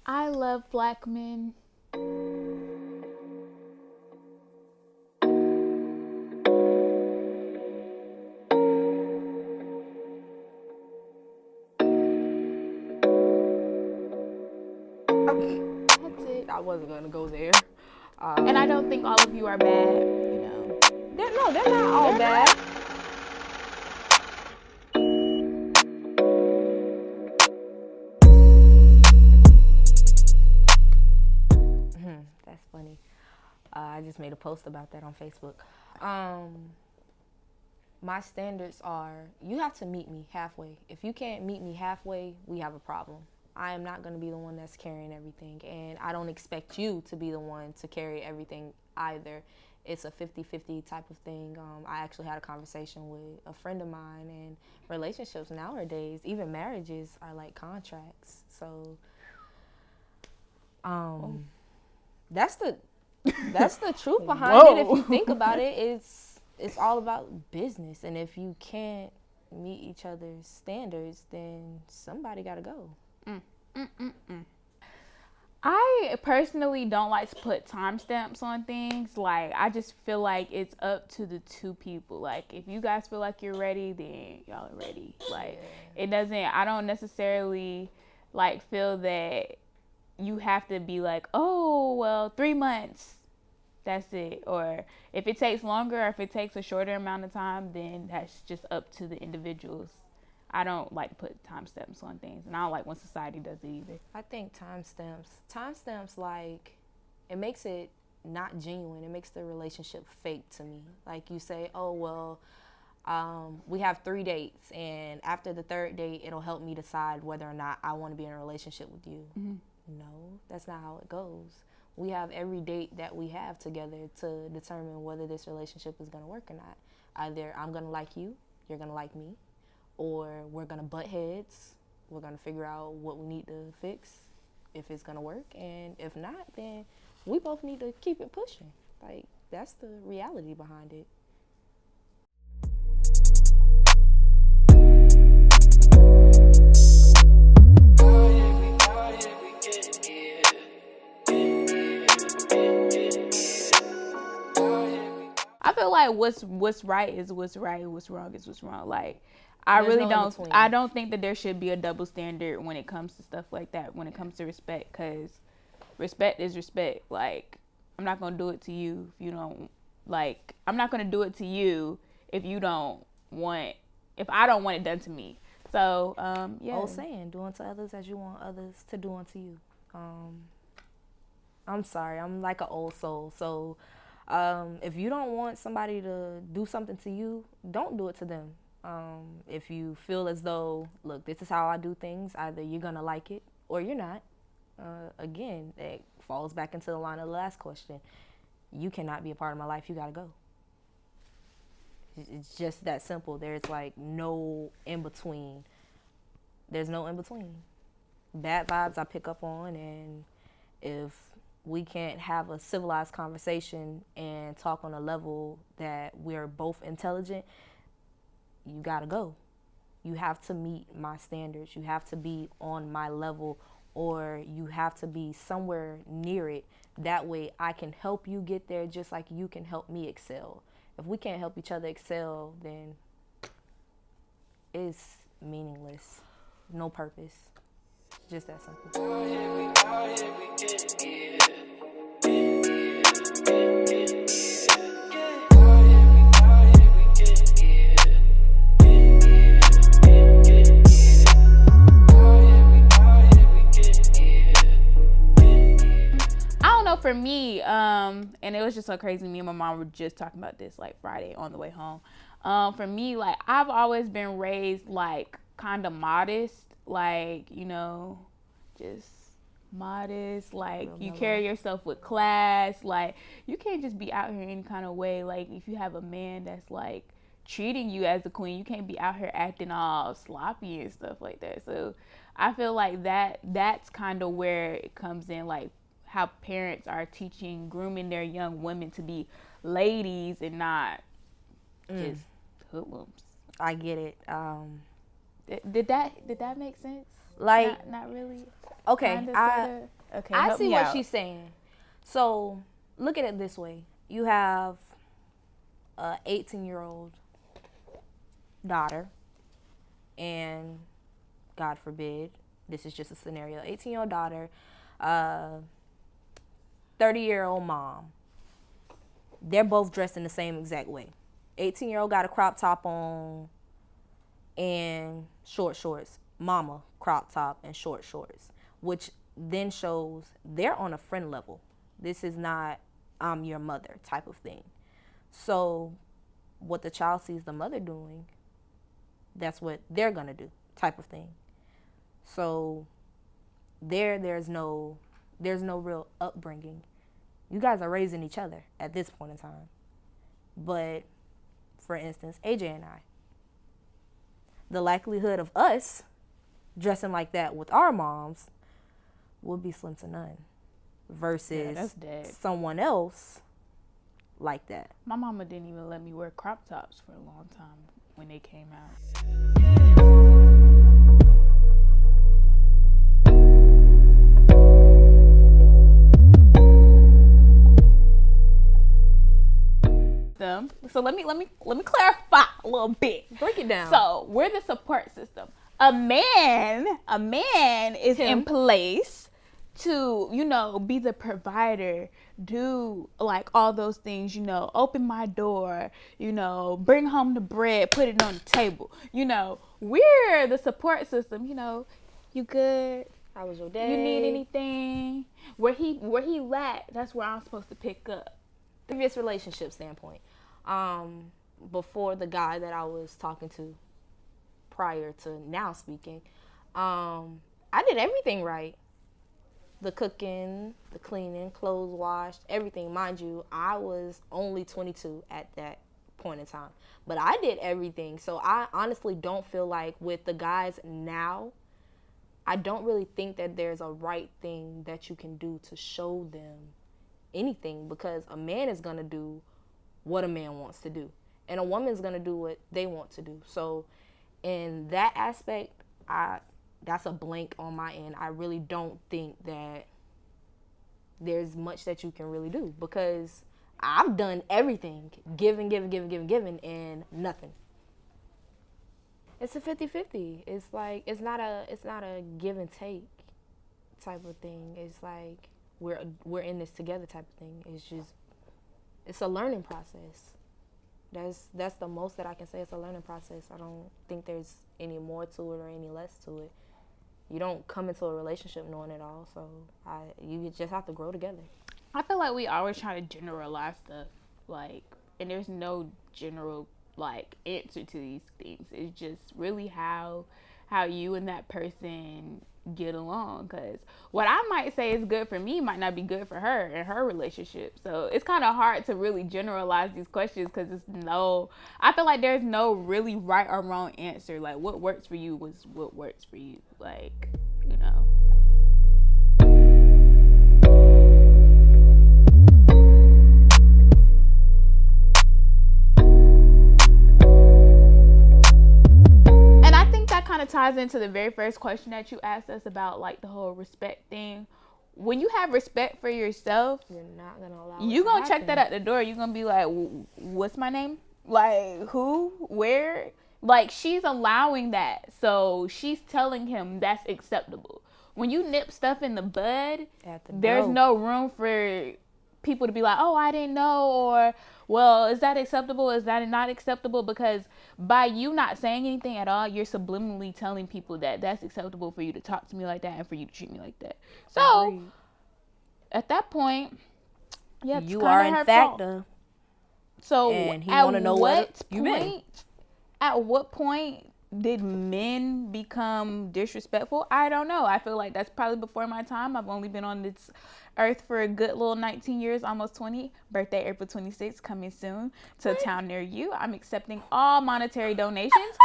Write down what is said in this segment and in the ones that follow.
I love black men. That's it. I wasn't gonna go there. And I don't think all of you are bad, you know. They're not all bad. That's funny. I just made a post about that on Facebook. My standards are, you have to meet me halfway. If you can't meet me halfway, we have a problem. I am not going to be the one that's carrying everything, and I don't expect you to be the one to carry everything either. It's a 50-50 type of thing. I actually had a conversation with a friend of mine, and relationships nowadays, even marriages, are like contracts. So that's the truth behind it. If you think about it, it's all about business, and if you can't meet each other's standards, then somebody got to go. I personally don't like to put timestamps on things. Like, I just feel like it's up to the two people. Like, if you guys feel like you're ready, then y'all are ready. Like, it doesn't, I don't necessarily, like, feel that you have to be like, oh, well, 3 months, that's it. Or if it takes longer or if it takes a shorter amount of time, then that's just up to the individuals. I don't like to put timestamps on things, and I don't like when society does it either. I think timestamps, like, it makes it not genuine. It makes the relationship fake to me. Like, you say, oh, well, we have 3 dates, and after the third date, it'll help me decide whether or not I want to be in a relationship with you. Mm-hmm. No, that's not how it goes. We have every date that we have together to determine whether this relationship is going to work or not. Either I'm going to like you, you're going to like me, or we're going to butt heads. We're going to figure out what we need to fix, if it's going to work. And if not, then we both need to keep it pushing. Like, that's the reality behind it. I feel like what's right is what's right, what's wrong is what's wrong. Like, I There's really no don't. in-between. I don't think that there should be a double standard when it comes to stuff like that. When it comes to respect, because respect is respect. Like, I'm not gonna do it to you if you don't like. I'm not gonna do it to you if you don't want. If I don't want it done to me. So yeah. Old saying, do unto others as you want others to do unto you. I'm sorry, I'm like an old soul. So if you don't want somebody to do something to you, don't do it to them. If you feel as though, look, this is how I do things, either you're going to like it or you're not. Again, it falls back into the line of the last question. You cannot be a part of my life. You got to go. It's just that simple. There's like no in between. There's no in between. Bad vibes I pick up on, and if we can't have a civilized conversation and talk on a level that we're both intelligent, you gotta go. You have to meet my standards. You have to be on my level, or you have to be somewhere near it. That way I can help you get there just like you can help me excel. If we can't help each other excel, then it's meaningless. No purpose. Just that simple. For me, and it was just so crazy. Me and my mom were just talking about this like Friday on the way home. For me, like, I've always been raised like kind of modest, like, you know, just modest. Like, you carry yourself with class. Like, you can't just be out here any kind of way. Like, if you have a man that's like treating you as a queen, you can't be out here acting all sloppy and stuff like that. So I feel like that's kind of where it comes in, like, how parents are grooming their young women to be ladies and not just hoodlums. I get it. Did that make sense? Like, not really. okay, Kinda, okay. I Help see me what out. she's saying. So look at it this way: you have a 18-year-old daughter, and God forbid, this is just a scenario: 18-year-old daughter, 30-year-old mom. They're both dressed in the same exact way. 18-year-old got a crop top on and short shorts. Mama, crop top and short shorts, which then shows they're on a friend level. This is not I'm your mother type of thing. So what the child sees the mother doing, that's what they're going to do type of thing. So there's no real upbringing. You guys are raising each other at this point in time. But for instance, AJ and I, the likelihood of us dressing like that with our moms would be slim to none versus someone else like that. My mama didn't even let me wear crop tops for a long time when they came out. So let me clarify a little bit. Break it down. So we're the support system. A man is in place to, be the provider, do like all those things, open my door, bring home the bread, put it on the table. We're the support system. You good? How was your day? You need anything? Where he lacked, that's where I'm supposed to pick up. Previous relationship standpoint, before the guy that I was talking to prior to now speaking, I did everything right. The cooking, the cleaning, clothes washed, everything. Mind you, I was only 22 at that point in time, but I did everything. So I honestly don't feel like with the guys now, I don't really think that there's a right thing that you can do to show them anything, because a man is going to do what a man wants to do and a woman is going to do what they want to do. So in that aspect, that's a blank on my end. I really don't think that there's much that you can really do, because I've done everything, giving, and nothing. It's a 50-50. It's like, it's not a give and take type of thing. It's like, we're in this together type of thing. It's a learning process. That's the most that I can say. It's a learning process. I don't think there's any more to it or any less to it. You don't come into a relationship knowing it all, so you just have to grow together. I feel like we always try to generalize stuff, and there's no general answer to these things. It's just really how you and that person get along, because what I might say is good for me might not be good for her and her relationship. So it's kind of hard to really generalize these questions, because I feel like there's no really right or wrong answer. Like, what works for you was what works for you. Kind of ties into the very first question that you asked us about, the whole respect thing. When you have respect for yourself, you're not gonna allow you gonna check that at the door. You're gonna be like, what's my name? Who? Where? She's allowing that, so she's telling him that's acceptable. When you nip stuff in the bud, there's no room for people to be like, oh, I didn't know, or, well, is that acceptable? Is that not acceptable? Because by you not saying anything at all, you're subliminally telling people that that's acceptable for you to talk to me like that and for you to treat me like that. So Agreed. At that point, you are in fact so and he want to know what you mean. At what point did men become disrespectful? I don't know. I feel like that's probably before my time. I've only been on this earth for a good little 19 years, almost 20. Birthday April 26th, coming soon to a town near you. I'm accepting all monetary donations,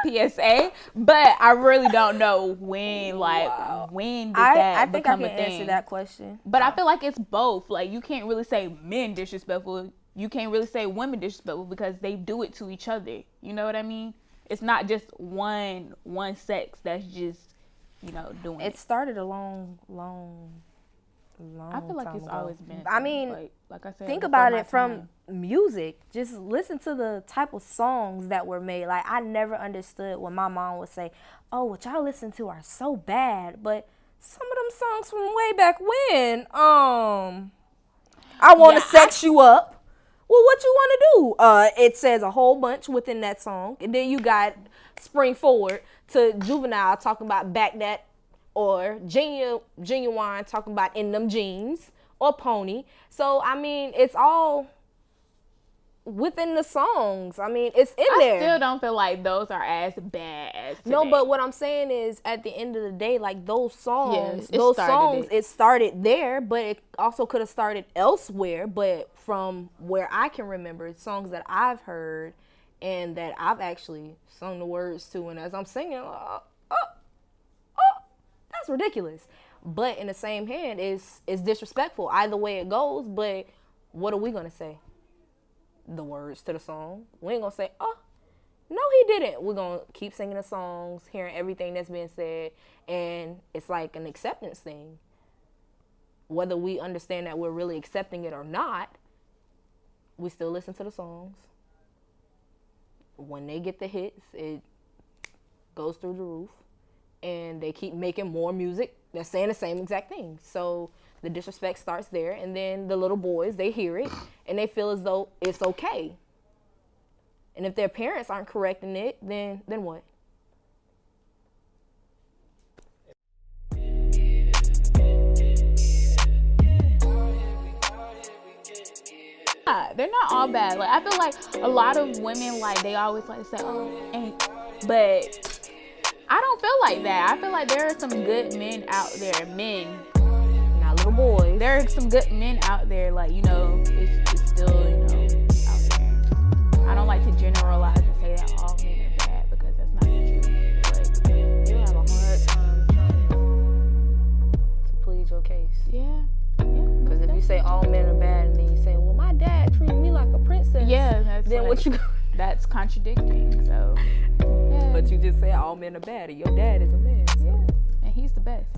PSA, but I really don't know when, when did that become a thing? I think I can answer that question. But I feel like it's both. You can't really say men disrespectful. You can't really say women disrespectful, because they do it to each other. You know what I mean? It's not just one sex that's just doing it started a long I feel like time it's ago. always been. I mean, like I said, think before about my it from time. music. Just listen to the type of songs that were made. Like, I never understood when my mom would say, "Oh, what y'all listen to are so bad," but some of them songs from way back when, I want to sex you up. Well, what you want to do? It says a whole bunch within that song, and then you got spring forward to Juvenile talking about back that, or Genuine talking about in them jeans, or Pony. So I mean, it's all within the songs. I mean, it's in there. I still don't feel like those are as bad as today. No, but what I'm saying is, at the end of the day, like those songs, Yeah, it started there, but it also could have started elsewhere. But from where I can remember, songs that I've heard and that I've actually sung the words to, and as I'm singing, that's ridiculous. But in the same hand, it's disrespectful either way it goes. But what are we gonna say? The words to the song. We ain't gonna say, "Oh, no, he didn't." We're gonna keep singing the songs, hearing everything that's being said, and it's like an acceptance thing. Whether we understand that we're really accepting it or not, we still listen to the songs. When they get the hits, it goes through the roof, and they keep making more music that's saying the same exact thing. So the disrespect starts there, and then the little boys, they hear it, and they feel as though it's okay. And if their parents aren't correcting it, then what? They're not all bad. Like, I feel like a lot of women, like, they always like to say, "Oh, ain't," but I don't feel like that. I feel like there are some good men out there, Not little boys. There are some good men out there, like, it's still, out there. I don't like to generalize and say that all men are bad, because that's not the truth. But you have a hard time trying to plead your case. Yeah. Because if you say all men are bad, and then you say, "Well, my dad treated me like a princess," then what you? That's contradicting. So. Yeah. But you just said all men are bad, and your dad is a man. So. Yeah, and he's the best.